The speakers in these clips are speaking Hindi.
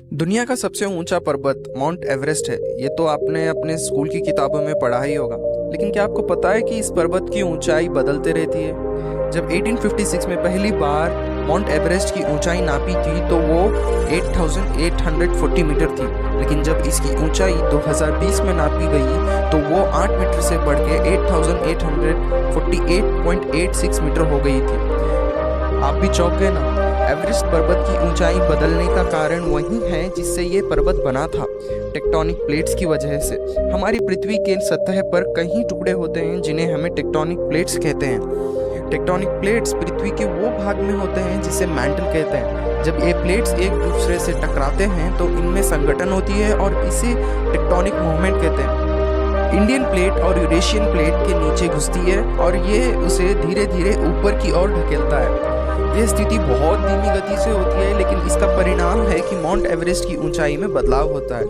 दुनिया का सबसे ऊंचा पर्वत माउंट एवरेस्ट है। ये तो आपने अपने स्कूल की किताबों में पढ़ा ही होगा। लेकिन क्या आपको पता है कि इस पर्वत की ऊंचाई बदलते रहती है। जब 1856 में पहली बार माउंट एवरेस्ट की ऊंचाई नापी थी तो वो 8,840 मीटर थी। लेकिन जब इसकी ऊंचाई 2020 में नापी गई तो वो 8 मीटर से बढ़ के 8,848.86 मीटर हो गई थी। आप भी चौंक गए ना। एवरेस्ट पर्वत की ऊंचाई बदलने का कारण वही है जिससे ये पर्वत बना था, टेक्टोनिक प्लेट्स की वजह से। हमारी पृथ्वी के सतह पर कई टुकड़े होते हैं जिन्हें हमें टेक्टोनिक प्लेट्स कहते हैं। टेक्टोनिक प्लेट्स पृथ्वी के वो भाग में होते हैं जिसे मैंटल कहते हैं। जब ये प्लेट्स एक दूसरे से टकराते हैं तो इनमें संगठन होती है और इसे टेक्टोनिक मूवमेंट कहते हैं। इंडियन प्लेट और यूरेशियन प्लेट के नीचे घुसती है और ये उसे धीरे धीरे ऊपर की ओर ढकेलता है। यह स्थिति बहुत धीमी गति से होती है, लेकिन इसका परिणाम है कि माउंट एवरेस्ट की ऊंचाई में बदलाव होता है।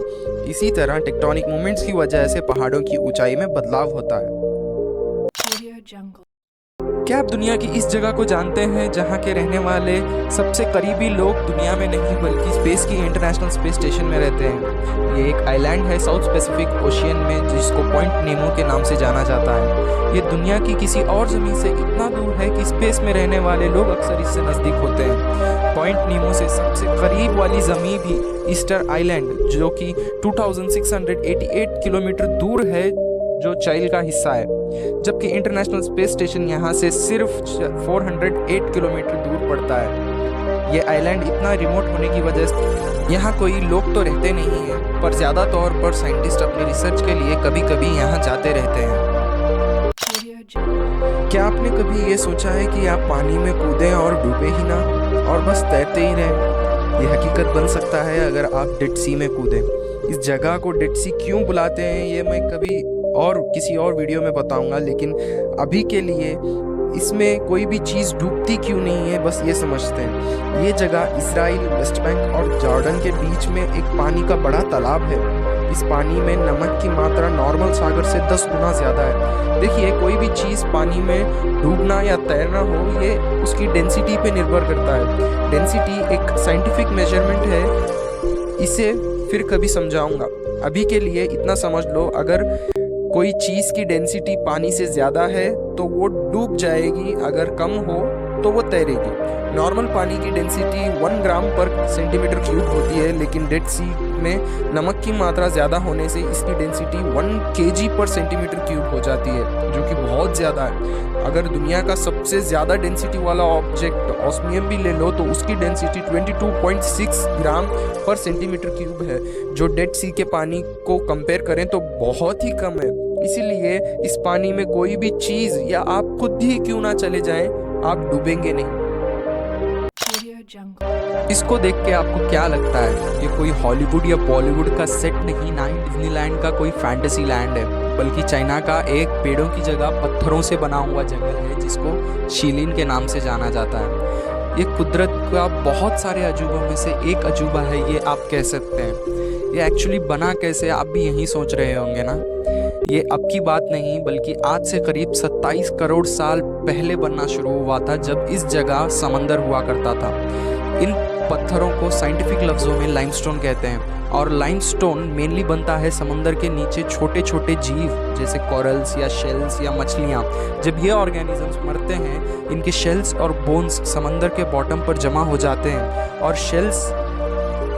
इसी तरह टेक्टोनिक मूवमेंट्स की वजह से पहाड़ों की ऊंचाई में बदलाव होता है। क्या आप दुनिया की इस जगह को जानते हैं जहां के रहने वाले सबसे करीबी लोग दुनिया में नहीं बल्कि स्पेस की इंटरनेशनल स्पेस स्टेशन में रहते हैं। ये एक आइलैंड है साउथ पैसिफिक ओशियन में जिसको पॉइंट नेमो के नाम से जाना जाता है। ये दुनिया की किसी और ज़मीन से इतना दूर है कि स्पेस में रहने वाले लोग अक्सर इससे नज़दीक होते हैं। पॉइंट नेमो से सबसे करीब वाली ज़मीन भी ईस्टर आइलैंड जो कि 2688 किलोमीटर दूर है, जो चाइल का हिस्सा है, जबकि इंटरनेशनल स्पेस स्टेशन यहाँ से सिर्फ 408 किलोमीटर दूर पड़ता है। ये आइलैंड इतना रिमोट होने की वजह से यहाँ कोई लोग तो रहते नहीं हैं, पर ज़्यादा तौर पर साइंटिस्ट अपनी रिसर्च के लिए कभी कभी यहाँ जाते रहते हैं। क्या आपने कभी ये सोचा है कि आप पानी में कूदें और डूबे ही ना और बस तैरते ही रहें? ये हकीकत बन सकता है अगर आप डेड सी में कूदें। इस जगह को डेड सी क्यों बुलाते हैं ये मैं कभी और किसी और वीडियो में बताऊंगा, लेकिन अभी के लिए इसमें कोई भी चीज़ डूबती क्यों नहीं है बस ये समझते हैं। ये जगह इजराइल, वेस्ट बैंक और जॉर्डन के बीच में एक पानी का बड़ा तालाब है। इस पानी में नमक की मात्रा नॉर्मल सागर से 10 गुना ज़्यादा है। देखिए, कोई भी चीज़ पानी में डूबना या तैरना हो ये उसकी डेंसिटी पे निर्भर करता है। डेंसिटी एक साइंटिफिक मेजरमेंट है, इसे फिर कभी समझाऊंगा। अभी के लिए इतना समझ लो, अगर कोई चीज़ की डेंसिटी पानी से ज़्यादा है तो वो डूब जाएगी, अगर कम हो तो वो तैरेगी। नॉर्मल पानी की डेंसिटी 1 ग्राम पर सेंटीमीटर क्यूब होती है, लेकिन डेड सी में नमक की मात्रा ज़्यादा होने से इसकी डेंसिटी 1 kg पर सेंटीमीटर क्यूब हो जाती है, जो कि बहुत ज़्यादा है। अगर दुनिया का सबसे ज़्यादा डेंसिटी वाला ऑब्जेक्ट ऑस्मियम भी ले लो तो उसकी डेंसिटी 22.6 ग्राम पर सेंटीमीटर क्यूब है, जो डेड सी के पानी को कंपेयर करें तो बहुत ही कम है। इसीलिए इस पानी में कोई भी चीज़ या आप खुद ही क्यों ना चले जाएं, आप डूबेंगे नहीं। इसको देख के आपको क्या लगता है? ये कोई हॉलीवुड या बॉलीवुड का सेट नहीं, ना ही डिज्नीलैंड का कोई फैंटेसी लैंड है, बल्कि चाइना का एक पेड़ों की जगह पत्थरों से बना हुआ जंगल है जिसको शीलिन के नाम से जाना जाता है। ये कुदरत का बहुत सारे अजूबों में से एक अजूबा है, ये आप कह सकते हैं। ये एक्चुअली बना कैसे, आप भी यही सोच रहे होंगे ना। ये अब की बात नहीं बल्कि आज से करीब 27 करोड़ साल पहले बनना शुरू हुआ था, जब इस जगह समंदर हुआ करता था। इन पत्थरों को साइंटिफिक लफ्ज़ों में लाइमस्टोन कहते हैं, और लाइमस्टोन मेनली बनता है समंदर के नीचे छोटे छोटे जीव जैसे कोरल्स या शेल्स या मछलियाँ। जब ये ऑर्गेनिजम्स मरते हैं, इनके शेल्स और बोन्स समंदर के बॉटम पर जमा हो जाते हैं, और शेल्स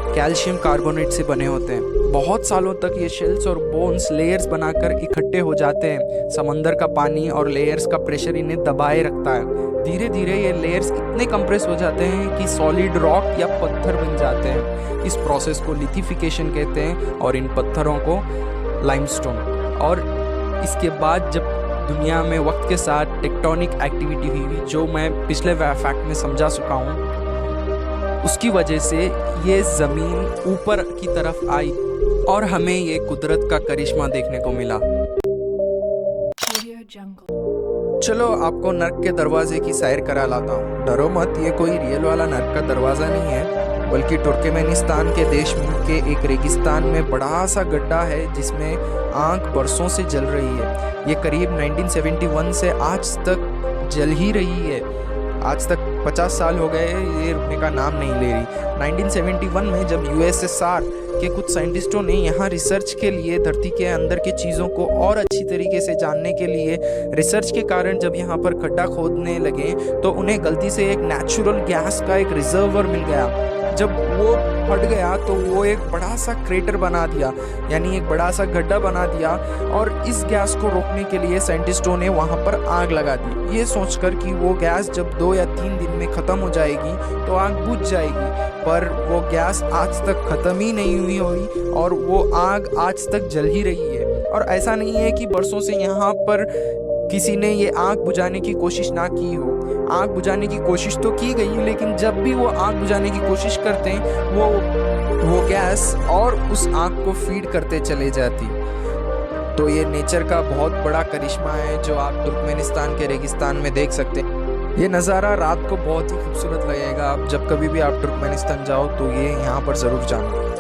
कैल्शियम कार्बोनेट से बने होते हैं। बहुत सालों तक ये शेल्स और बोन्स लेयर्स बनाकर इकट्ठे हो जाते हैं। समंदर का पानी और लेयर्स का प्रेशर इन्हें दबाए रखता है। धीरे धीरे ये लेयर्स इतने कंप्रेस हो जाते हैं कि सॉलिड रॉक या पत्थर बन जाते हैं। इस प्रोसेस को लिथिफिकेशन कहते हैं, और इन पत्थरों को लाइमस्टोन। और इसके बाद जब दुनिया में वक्त के साथ टेक्टोनिक एक्टिविटी हुई, जो मैं पिछले फैक्ट में समझा चुका हूँ, उसकी वजह से ये ज़मीन ऊपर की तरफ आई और हमें ये कुदरत का करिश्मा देखने को मिला। चलो आपको नर्क के दरवाजे की सैर करा लाता हूँ। डरो मत, ये कोई रियल वाला नर्क का दरवाज़ा नहीं है, बल्कि तुर्कमेनिस्तान के देश के एक रेगिस्तान में बड़ा सा गड्ढा है जिसमें आग बरसों से जल रही है। ये करीब 1971 से आज तक जल ही रही है। आज तक 50 साल हो गए, ये रुकने का नाम नहीं ले रही। 1971 में जब यूएसएसआर के कुछ साइंटिस्टों ने यहाँ रिसर्च के लिए धरती के अंदर की चीज़ों को और अच्छी तरीके से जानने के लिए रिसर्च के कारण जब यहाँ पर खड्डा खोदने लगे तो उन्हें गलती से एक नेचुरल गैस का एक रिजर्वर मिल गया। जब वो फट गया तो वो एक बड़ा सा क्रेटर बना दिया, यानी एक बड़ा सा गड्ढा बना दिया, और इस गैस को रोकने के लिए साइंटिस्टों ने वहाँ पर आग लगा दी, ये सोचकर कि वो गैस जब 2 या 3 दिन में ख़त्म हो जाएगी तो आग बुझ जाएगी। पर वो गैस आज तक ख़त्म ही नहीं हुई और वो आग आज तक जल ही रही है। और ऐसा नहीं है कि बरसों से यहाँ पर किसी ने ये आग बुझाने की कोशिश ना की हो। आग बुझाने की कोशिश तो की गई, लेकिन जब भी वो आग बुझाने की कोशिश करते हैं वो गैस और उस आग को फीड करते चले जाती। तो ये नेचर का बहुत बड़ा करिश्मा है जो आप तुर्कमेनिस्तान के रेगिस्तान में देख सकते हैं। ये नज़ारा रात को बहुत ही खूबसूरत लगेगा। आप जब कभी भी आप तुर्कमेनिस्तान जाओ तो ये यहाँ पर ज़रूर जाना।